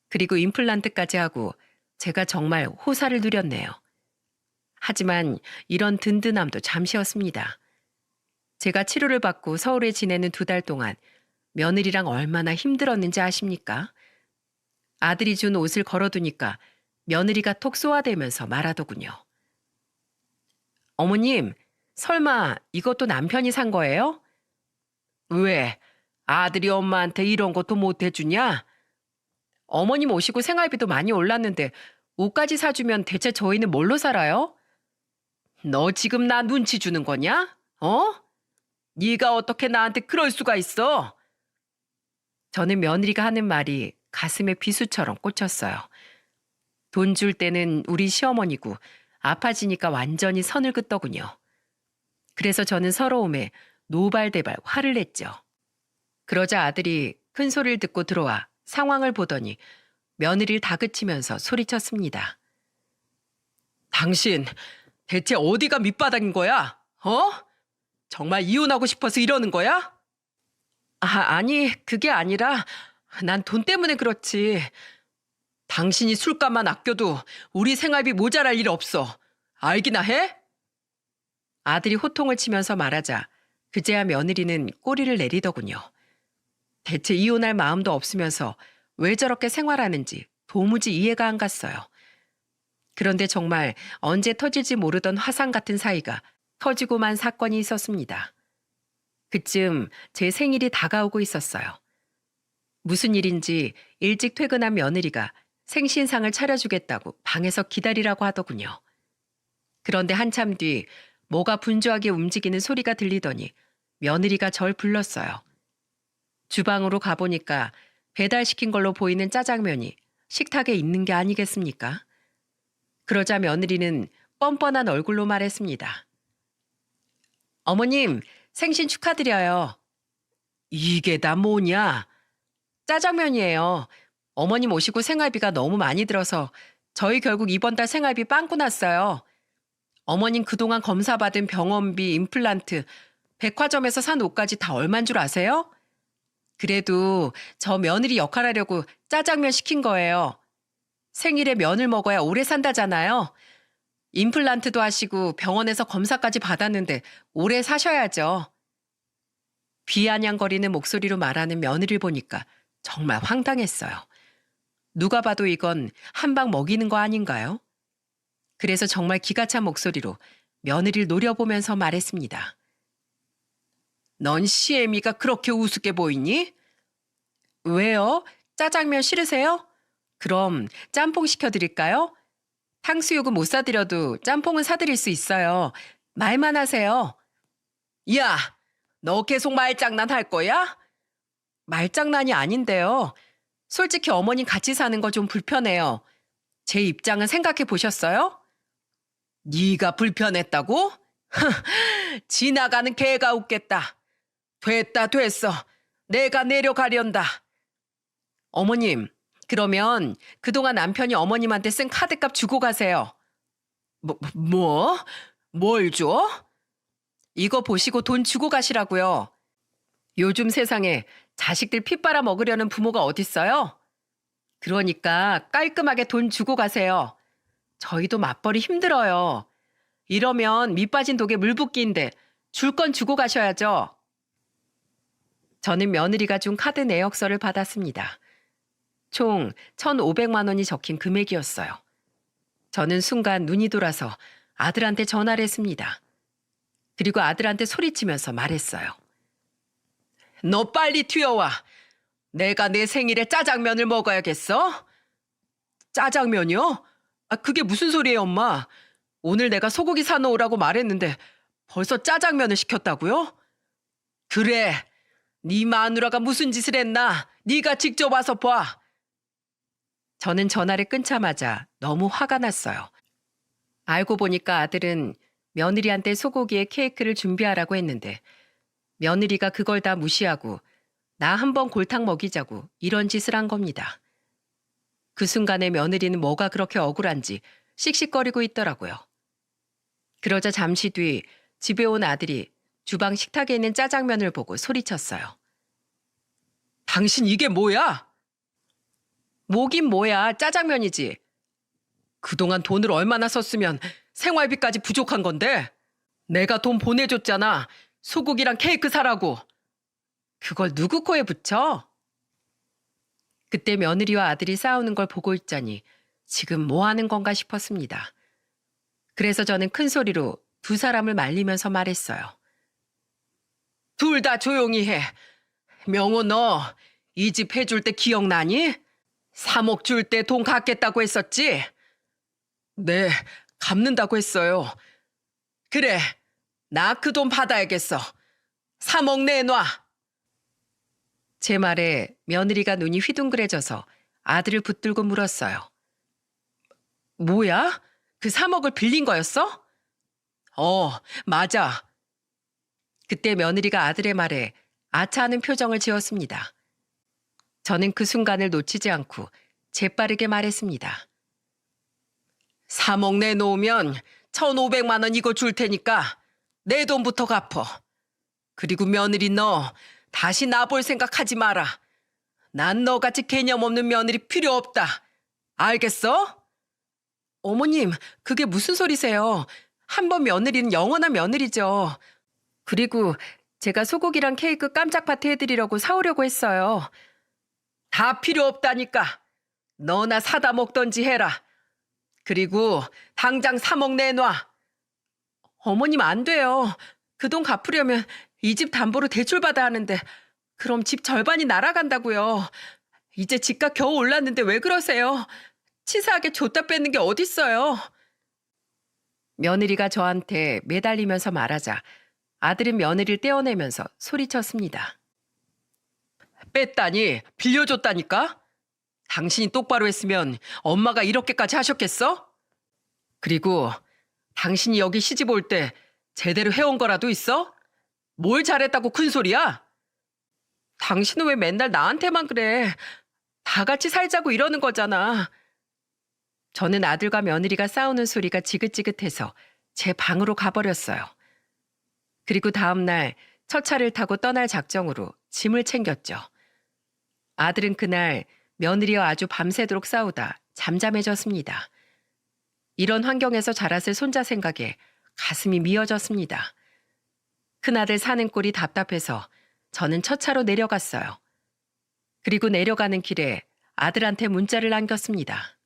그리고 임플란트까지 하고 제가 정말 호사를 누렸네요. 하지만 이런 든든함도 잠시였습니다. 제가 치료를 받고 서울에 지내는 2달 동안 며느리랑 얼마나 힘들었는지 아십니까? 아들이 준 옷을 걸어두니까 며느리가 톡 쏘아대면서 말하더군요. 어머님, 설마 이것도 남편이 산 거예요? 왜? 아들이 엄마한테 이런 것도 못 해주냐? 어머님 오시고 생활비도 많이 올랐는데 옷까지 사주면 대체 저희는 뭘로 살아요? 너 지금 나 눈치 주는 거냐? 어? 네가 어떻게 나한테 그럴 수가 있어? 저는 며느리가 하는 말이 가슴에 비수처럼 꽂혔어요. 돈 줄 때는 우리 시어머니고 아파지니까 완전히 선을 긋더군요. 그래서 저는 서러움에 노발대발 화를 냈죠. 그러자 아들이 큰 소리를 듣고 들어와 상황을 보더니 며느리를 다그치면서 소리쳤습니다. 당신 대체 어디가 밑바닥인 거야? 어? 정말 이혼하고 싶어서 이러는 거야? 아니 그게 아니라 난 돈 때문에 그렇지. 당신이 술값만 아껴도 우리 생활비 모자랄 일 없어. 알기나 해? 아들이 호통을 치면서 말하자 그제야 며느리는 꼬리를 내리더군요. 대체 이혼할 마음도 없으면서 왜 저렇게 생활하는지 도무지 이해가 안 갔어요. 그런데 정말 언제 터질지 모르던 화상 같은 사이가 터지고만 사건이 있었습니다. 그쯤 제 생일이 다가오고 있었어요. 무슨 일인지 일찍 퇴근한 며느리가 생신상을 차려주겠다고 방에서 기다리라고 하더군요. 그런데 한참 뒤 뭐가 분주하게 움직이는 소리가 들리더니 며느리가 절 불렀어요. 주방으로 가보니까 배달시킨 걸로 보이는 짜장면이 식탁에 있는 게 아니겠습니까? 그러자 며느리는 뻔뻔한 얼굴로 말했습니다. 어머님, 생신 축하드려요. 이게 다 뭐냐? 짜장면이에요. 어머님 오시고 생활비가 너무 많이 들어서 저희 결국 이번 달 생활비 빵꾸 났어요. 어머님 그동안 검사받은 병원비, 임플란트, 백화점에서 산 옷까지 다 얼만 줄 아세요? 그래도 저 며느리 역할하려고 짜장면 시킨 거예요. 생일에 면을 먹어야 오래 산다잖아요. 임플란트도 하시고 병원에서 검사까지 받았는데 오래 사셔야죠. 비아냥거리는 목소리로 말하는 며느리를 보니까 정말 황당했어요. 누가 봐도 이건 한 방 먹이는 거 아닌가요? 그래서 정말 기가 찬 목소리로 며느리를 노려보면서 말했습니다. 넌 시애미가 그렇게 우습게 보이니? 왜요? 짜장면 싫으세요? 그럼 짬뽕 시켜드릴까요? 탕수육은 못 사드려도 짬뽕은 사드릴 수 있어요. 말만 하세요. 야, 너 계속 말장난 할 거야? 말장난이 아닌데요. 솔직히 어머님 같이 사는 거 좀 불편해요. 제 입장은 생각해 보셨어요? 네가 불편했다고? 지나가는 개가 웃겠다. 됐다 됐어. 내가 내려가련다. 어머님, 그러면 그동안 남편이 어머님한테 쓴 카드값 주고 가세요. 뭐? 뭘 줘? 이거 보시고 돈 주고 가시라고요. 요즘 세상에 자식들 피 빨아 먹으려는 부모가 어딨어요? 그러니까 깔끔하게 돈 주고 가세요. 저희도 맞벌이 힘들어요. 이러면 밑 빠진 독에 물 붓기인데 줄 건 주고 가셔야죠. 저는 며느리가 준 카드 내역서를 받았습니다. 총 1,500만 원이 적힌 금액이었어요. 저는 순간 눈이 돌아서 아들한테 전화를 했습니다. 그리고 아들한테 소리치면서 말했어요. 너 빨리 튀어와. 내가 내 생일에 짜장면을 먹어야겠어? 짜장면이요? 그게 무슨 소리예요, 엄마? 오늘 내가 소고기 사놓으라고 말했는데 벌써 짜장면을 시켰다고요? 그래. 네 마누라가 무슨 짓을 했나? 네가 직접 와서 봐. 저는 전화를 끊자마자 너무 화가 났어요. 알고 보니까 아들은 며느리한테 소고기에 케이크를 준비하라고 했는데 며느리가 그걸 다 무시하고 나 한번 골탕 먹이자고 이런 짓을 한 겁니다. 그 순간에 며느리는 뭐가 그렇게 억울한지 씩씩거리고 있더라고요. 그러자 잠시 뒤 집에 온 아들이 주방 식탁에 있는 짜장면을 보고 소리쳤어요. 당신 이게 뭐야? 뭐긴 뭐야, 짜장면이지. 그동안 돈을 얼마나 썼으면 생활비까지 부족한 건데. 내가 돈 보내줬잖아. 소고기랑 케이크 사라고. 그걸 누구 코에 붙여? 그때 며느리와 아들이 싸우는 걸 보고 있자니 지금 뭐 하는 건가 싶었습니다. 그래서 저는 큰 소리로 두 사람을 말리면서 말했어요. 둘 다 조용히 해. 명호 너 이 집 해줄 때 기억나니? 3억 줄 때 돈 갚겠다고 했었지? 네, 갚는다고 했어요. 그래, 나 그 돈 받아야겠어. 3억 내놔. 제 말에 며느리가 눈이 휘둥그레져서 아들을 붙들고 물었어요. 뭐야? 그 3억을 빌린 거였어? 맞아. 그때 며느리가 아들의 말에 아차하는 표정을 지었습니다. 저는 그 순간을 놓치지 않고 재빠르게 말했습니다. 3억 내놓으면 1,500만 원 이거 줄 테니까 내 돈부터 갚어. 그리고 며느리 너 다시 나 볼 생각하지 마라. 난 너같이 개념 없는 며느리 필요 없다. 알겠어? 어머님, 그게 무슨 소리세요? 한 번 며느리는 영원한 며느리죠. 그리고 제가 소고기랑 케이크 깜짝 파티 해드리려고 사오려고 했어요. 다 필요 없다니까. 너나 사다 먹던지 해라. 그리고 당장 3억 내놔. 어머님 안 돼요. 그 돈 갚으려면 이 집 담보로 대출받아야 하는데 그럼 집 절반이 날아간다고요. 이제 집값 겨우 올랐는데 왜 그러세요? 치사하게 줬다 뺏는 게 어딨어요. 며느리가 저한테 매달리면서 말하자 아들은 며느리를 떼어내면서 소리쳤습니다. 뺐다니 빌려줬다니까? 당신이 똑바로 했으면 엄마가 이렇게까지 하셨겠어? 그리고 당신이 여기 시집 올 때 제대로 해온 거라도 있어? 뭘 잘했다고 큰 소리야? 당신은 왜 맨날 나한테만 그래? 다 같이 살자고 이러는 거잖아. 저는 아들과 며느리가 싸우는 소리가 지긋지긋해서 제 방으로 가버렸어요. 그리고 다음 날 첫 차를 타고 떠날 작정으로 짐을 챙겼죠. 아들은 그날 며느리와 아주 밤새도록 싸우다 잠잠해졌습니다. 이런 환경에서 자랐을 손자 생각에 가슴이 미어졌습니다. 큰아들 사는 꼴이 답답해서 저는 첫 차로 내려갔어요. 그리고 내려가는 길에 아들한테 문자를 남겼습니다.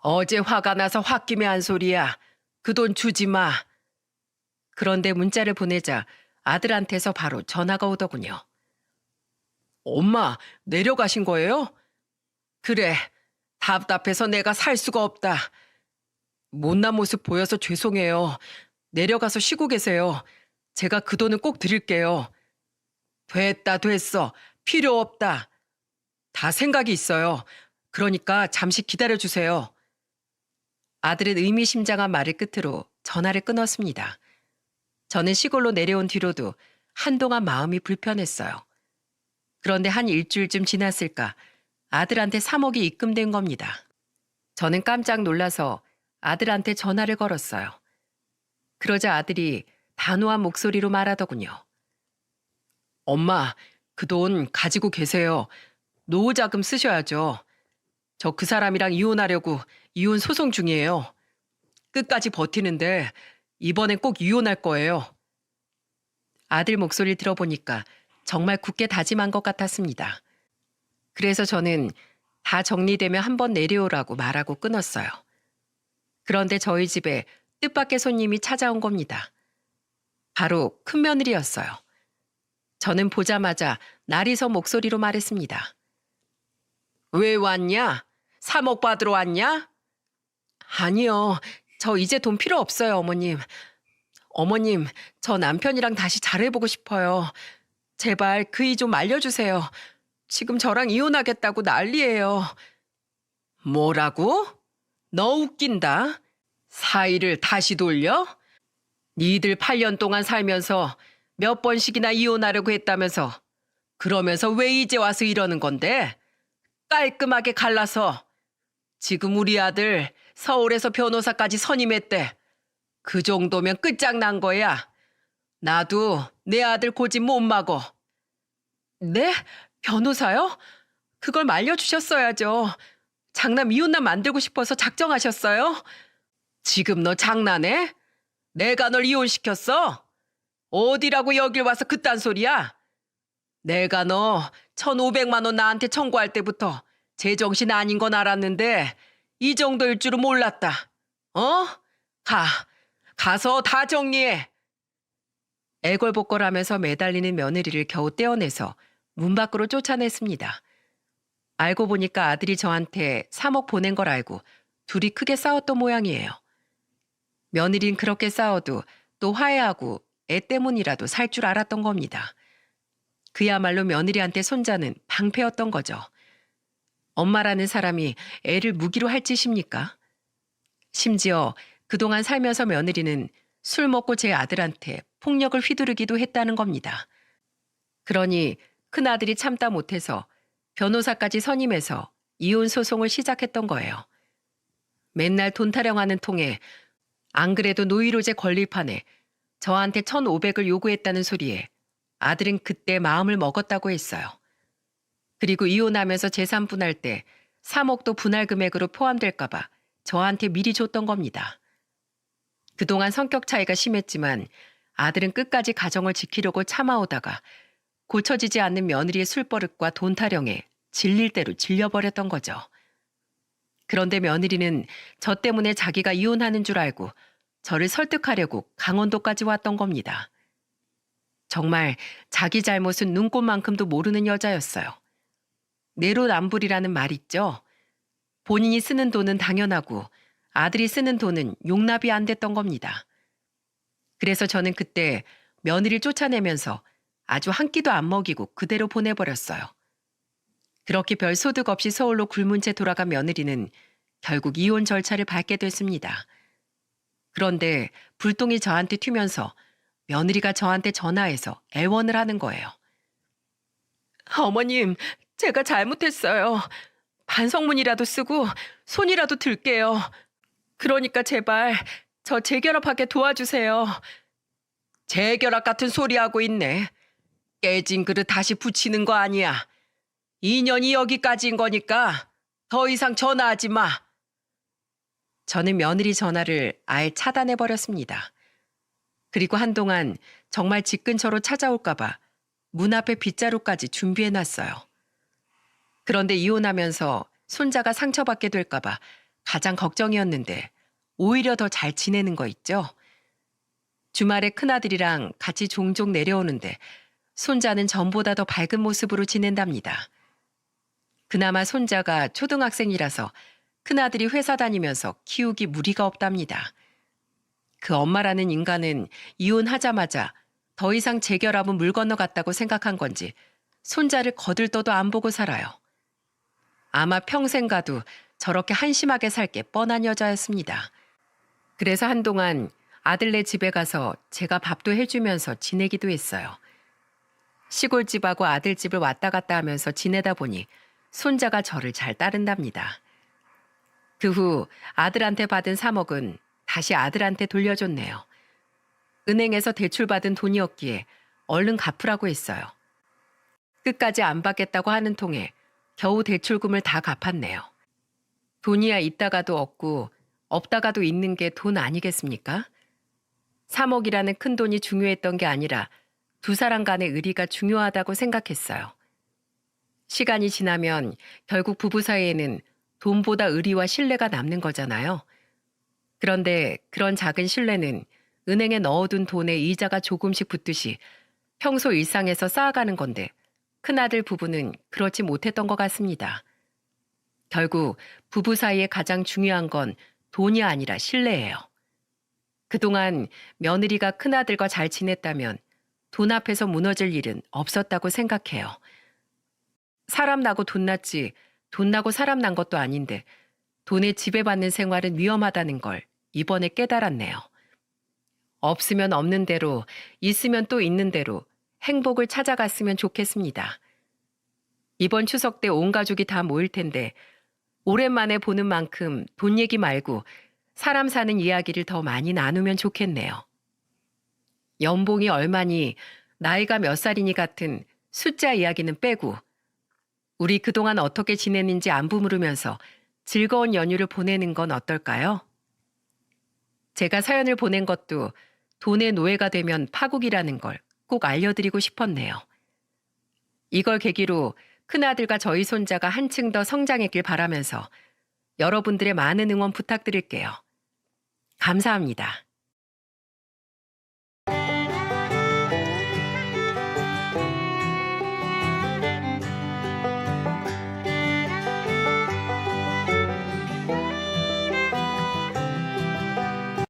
어제 화가 나서 홧김에 한 소리야. 그 돈 주지 마. 그런데 문자를 보내자 아들한테서 바로 전화가 오더군요. 엄마, 내려가신 거예요? 그래, 답답해서 내가 살 수가 없다. 못난 모습 보여서 죄송해요. 내려가서 쉬고 계세요. 제가 그 돈은 꼭 드릴게요. 됐다, 됐어. 필요 없다. 다 생각이 있어요. 그러니까 잠시 기다려주세요. 아들은 의미심장한 말을 끝으로 전화를 끊었습니다. 저는 시골로 내려온 뒤로도 한동안 마음이 불편했어요. 그런데 한 일주일쯤 지났을까 아들한테 3억이 입금된 겁니다. 저는 깜짝 놀라서 아들한테 전화를 걸었어요. 그러자 아들이 단호한 목소리로 말하더군요. 엄마, 그 돈 가지고 계세요. 노후자금 쓰셔야죠. 저 그 사람이랑 이혼하려고 이혼 소송 중이에요. 끝까지 버티는데 이번엔 꼭 이혼할 거예요. 아들 목소리를 들어보니까 정말 굳게 다짐한 것 같았습니다. 그래서 저는 다 정리되면 한번 내려오라고 말하고 끊었어요. 그런데 저희 집에 뜻밖의 손님이 찾아온 겁니다. 바로 큰며느리였어요. 저는 보자마자 날이 서 목소리로 말했습니다. 왜 왔냐? 3억 받으러 왔냐? 아니요. 저 이제 돈 필요 없어요, 어머님. 어머님, 저 남편이랑 다시 잘해보고 싶어요. 제발 그이 좀 알려주세요. 지금 저랑 이혼하겠다고 난리예요. 뭐라고? 너 웃긴다. 사이를 다시 돌려? 니들 8년 동안 살면서 몇 번씩이나 이혼하려고 했다면서 그러면서 왜 이제 와서 이러는 건데? 깔끔하게 갈라서 지금 우리 아들 서울에서 변호사까지 선임했대. 그 정도면 끝장난 거야. 나도 내 아들 고집 못 막어. 네? 변호사요? 그걸 말려주셨어야죠. 장남 이혼남 만들고 싶어서 작정하셨어요? 지금 너 장난해? 내가 널 이혼시켰어? 어디라고 여길 와서 그딴 소리야? 내가 너 1,500만 원 나한테 청구할 때부터 제정신 아닌 건 알았는데 이 정도일 줄은 몰랐다. 어? 가서 다 정리해. 애걸복걸하면서 매달리는 며느리를 겨우 떼어내서 문 밖으로 쫓아냈습니다. 알고 보니까 아들이 저한테 3억 보낸 걸 알고 둘이 크게 싸웠던 모양이에요. 며느린 그렇게 싸워도 또 화해하고 애 때문이라도 살 줄 알았던 겁니다. 그야말로 며느리한테 손자는 방패였던 거죠. 엄마라는 사람이 애를 무기로 할 짓입니까? 심지어 그동안 살면서 며느리는 술 먹고 제 아들한테 폭력을 휘두르기도 했다는 겁니다. 그러니 큰아들이 참다 못해서 변호사까지 선임해서 이혼 소송을 시작했던 거예요. 맨날 돈 타령하는 통에 안 그래도 노이로제 권리판에 저한테 1,500을 요구했다는 소리에 아들은 그때 마음을 먹었다고 했어요. 그리고 이혼하면서 재산 분할 때 3억도 분할 금액으로 포함될까 봐 저한테 미리 줬던 겁니다. 그동안 성격 차이가 심했지만 아들은 끝까지 가정을 지키려고 참아오다가 고쳐지지 않는 며느리의 술버릇과 돈 타령에 질릴 대로 질려버렸던 거죠. 그런데 며느리는 저 때문에 자기가 이혼하는 줄 알고 저를 설득하려고 강원도까지 왔던 겁니다. 정말 자기 잘못은 눈꽃만큼도 모르는 여자였어요. 내로남불이라는 말 있죠? 본인이 쓰는 돈은 당연하고 아들이 쓰는 돈은 용납이 안 됐던 겁니다. 그래서 저는 그때 며느리를 쫓아내면서 아주 한 끼도 안 먹이고 그대로 보내버렸어요. 그렇게 별 소득 없이 서울로 굶은 채 돌아간 며느리는 결국 이혼 절차를 밟게 됐습니다. 그런데 불똥이 저한테 튀면서 며느리가 저한테 전화해서 애원을 하는 거예요. 어머님, 제가 잘못했어요. 반성문이라도 쓰고 손이라도 들게요. 그러니까 제발 저 재결합하게 도와주세요. 재결합 같은 소리 하고 있네. 깨진 그릇 다시 붙이는 거 아니야. 인연이 여기까지인 거니까 더 이상 전화하지 마. 저는 며느리 전화를 아예 차단해버렸습니다. 그리고 한동안 정말 집 근처로 찾아올까봐 문 앞에 빗자루까지 준비해놨어요. 그런데 이혼하면서 손자가 상처받게 될까봐 가장 걱정이었는데 오히려 더 잘 지내는 거 있죠? 주말에 큰아들이랑 같이 종종 내려오는데 손자는 전보다 더 밝은 모습으로 지낸답니다. 그나마 손자가 초등학생이라서 큰아들이 회사 다니면서 키우기 무리가 없답니다. 그 엄마라는 인간은 이혼하자마자 더 이상 재결합은 물 건너갔다고 생각한 건지 손자를 거들떠도 안 보고 살아요. 아마 평생 가도 저렇게 한심하게 살 게 뻔한 여자였습니다. 그래서 한동안 아들네 집에 가서 제가 밥도 해주면서 지내기도 했어요. 시골집하고 아들집을 왔다 갔다 하면서 지내다 보니 손자가 저를 잘 따른답니다. 그 후 아들한테 받은 3억은 다시 아들한테 돌려줬네요. 은행에서 대출받은 돈이었기에 얼른 갚으라고 했어요. 끝까지 안 받겠다고 하는 통에 겨우 대출금을 다 갚았네요. 돈이야 있다가도 없고 없다가도 있는 게 돈 아니겠습니까? 3억이라는 큰 돈이 중요했던 게 아니라 두 사람 간의 의리가 중요하다고 생각했어요. 시간이 지나면 결국 부부 사이에는 돈보다 의리와 신뢰가 남는 거잖아요. 그런데 그런 작은 신뢰는 은행에 넣어둔 돈에 이자가 조금씩 붙듯이 평소 일상에서 쌓아가는 건데 큰아들 부부는 그렇지 못했던 것 같습니다. 결국 부부 사이에 가장 중요한 건 돈이 아니라 신뢰예요. 그동안 며느리가 큰아들과 잘 지냈다면 돈 앞에서 무너질 일은 없었다고 생각해요. 사람 나고 돈 났지 돈 나고 사람 난 것도 아닌데 돈에 지배받는 생활은 위험하다는 걸 이번에 깨달았네요. 없으면 없는 대로, 있으면 또 있는 대로 행복을 찾아갔으면 좋겠습니다. 이번 추석 때 온 가족이 다 모일 텐데 오랜만에 보는 만큼 돈 얘기 말고 사람 사는 이야기를 더 많이 나누면 좋겠네요. 연봉이 얼마니, 나이가 몇 살이니 같은 숫자 이야기는 빼고 우리 그동안 어떻게 지냈는지 안부 물으면서 즐거운 연휴를 보내는 건 어떨까요? 제가 사연을 보낸 것도 돈의 노예가 되면 파국이라는 걸 꼭 알려드리고 싶었네요. 이걸 계기로 큰아들과 저희 손자가 한층 더 성장했길 바라면서 여러분들의 많은 응원 부탁드릴게요. 감사합니다.